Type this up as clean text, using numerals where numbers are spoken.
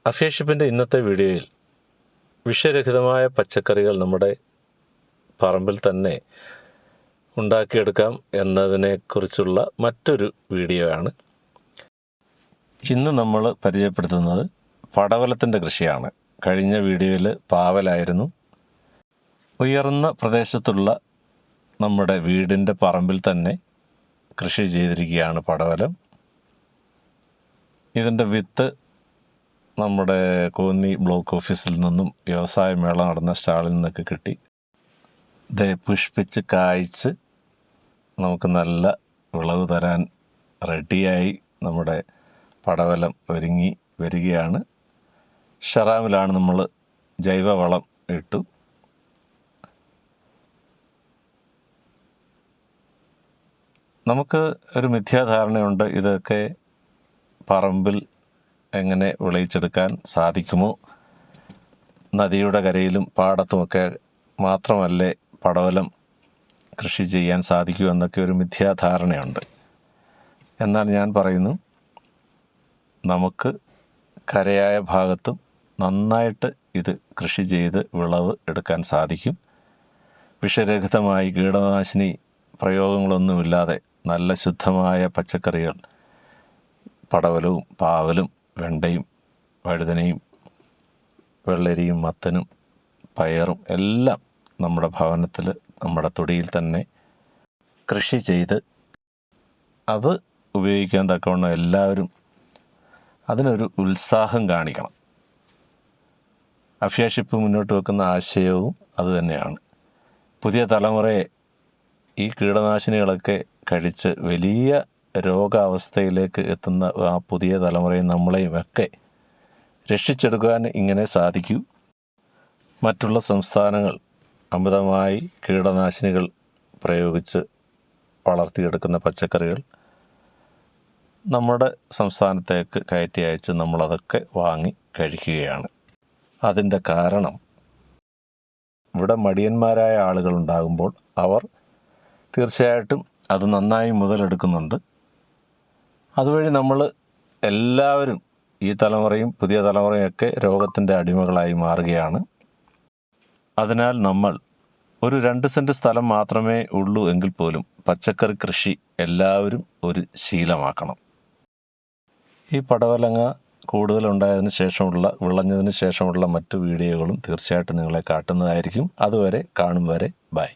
അഫേഷ്യപ്പിൻ്റെ ഇന്നത്തെ വീഡിയോയിൽ വിഷരഹിതമായ പച്ചക്കറികൾ നമ്മുടെ പറമ്പിൽ തന്നെ ഉണ്ടാക്കിയെടുക്കാം എന്നതിനെക്കുറിച്ചുള്ള മറ്റൊരു വീഡിയോ ആണ്. ഇന്ന് നമ്മൾ പരിചയപ്പെടുത്തുന്നത് പടവലത്തിൻ്റെ കൃഷിയാണ്. കഴിഞ്ഞ വീഡിയോയിൽ പാവലായിരുന്നു. ഉയർന്ന പ്രദേശത്തുള്ള നമ്മുടെ വീടിൻ്റെ പറമ്പിൽ തന്നെ കൃഷി ചെയ്തിരിക്കുകയാണ് പടവലം. ഇതിൻ്റെ വിത്ത് നമ്മുടെ കോന്നി ബ്ലോക്ക് ഓഫീസിൽ നിന്നും വ്യവസായ മേള നടന്ന സ്റ്റാളിൽ നിന്നൊക്കെ കിട്ടി. ഇത് പുഷ്പിച്ച് കായ്ച്ച് നമുക്ക് നല്ല വിളവ് തരാൻ റെഡിയായി നമ്മുടെ പടവലം ഒരുങ്ങി വരികയാണ്. ഷറാമിലാണ് നമ്മൾ ജൈവവളം ഇട്ടു. നമുക്ക് ഒരു മിഥ്യാധാരണയുണ്ട്, ഇതൊക്കെ പറമ്പിൽ എങ്ങനെ വിളയിച്ചെടുക്കാൻ സാധിക്കുമോ, നദിയുടെ കരയിലും പാടത്തുമൊക്കെ മാത്രമല്ലേ പടവലം കൃഷി ചെയ്യാൻ സാധിക്കൂ എന്നൊക്കെ ഒരു മിഥ്യാധാരണയുണ്ട്. എന്നാൽ ഞാൻ പറയുന്നു, നമുക്ക് കരയായ ഭാഗത്തും നന്നായിട്ട് ഇത് കൃഷി ചെയ്ത് വിളവ് എടുക്കാൻ സാധിക്കും. വിഷരഹിതമായി കീടനാശിനി പ്രയോഗങ്ങളൊന്നുമില്ലാതെ നല്ല ശുദ്ധമായ പച്ചക്കറികൾ പടവലവും പാവലും വെണ്ടയും വഴുതനയും വെള്ളരിയും മത്തനും പയറും എല്ലാം നമ്മുടെ ഭവനത്തിൽ നമ്മുടെ തൊടിയിൽ തന്നെ കൃഷി ചെയ്ത് അത് ഉപയോഗിക്കാൻ തക്കവണ്ണം എല്ലാവരും അതിനൊരു ഉത്സാഹം കാണിക്കണം. അഫേഷ്യപ്പ് മുന്നോട്ട് വെക്കുന്ന ആശയവും അതുതന്നെയാണ്. പുതിയ തലമുറയെ ഈ കീടനാശിനികളൊക്കെ കഴിച്ച് വലിയ രോഗാവസ്ഥയിലേക്ക് എത്തുന്ന ആ പുതിയ തലമുറയും നമ്മളെയും ഒക്കെ രക്ഷിച്ചെടുക്കാൻ ഇങ്ങനെ സാധിക്കൂ. മറ്റുള്ള സംസ്ഥാനങ്ങൾ അമിതമായി കീടനാശിനികൾ പ്രയോഗിച്ച് വളർത്തിയെടുക്കുന്ന പച്ചക്കറികൾ നമ്മുടെ സംസ്ഥാനത്തേക്ക് കയറ്റി അയച്ച് നമ്മളതൊക്കെ വാങ്ങി കഴിക്കുകയാണ്. അതിൻ്റെ കാരണം ഇവിടെ മടിയന്മാരായ ആളുകളുണ്ടാകുമ്പോൾ അവർ തീർച്ചയായിട്ടും അത് നന്നായി മുതലെടുക്കുന്നുണ്ട്. അതുവഴി നമ്മൾ എല്ലാവരും ഈ തലമുറയും പുതിയ തലമുറയൊക്കെ രോഗത്തിൻ്റെ അടിമകളായി മാറുകയാണ്. അതിനാൽ നമ്മൾ ഒരു 2 സെൻറ്റ് സ്ഥലം മാത്രമേ ഉള്ളൂ എങ്കിൽ പോലും പച്ചക്കറി കൃഷി എല്ലാവരും ഒരു ശീലമാക്കണം. ഈ പടവലങ്ങ കൂടുതലുണ്ടായതിനു ശേഷമുള്ള വിളഞ്ഞതിന് ശേഷമുള്ള മറ്റു വീഡിയോകളും തീർച്ചയായിട്ടും നിങ്ങളെ കാട്ടുന്നതായിരിക്കും. അതുവരെ കാണും വരെ ബൈ.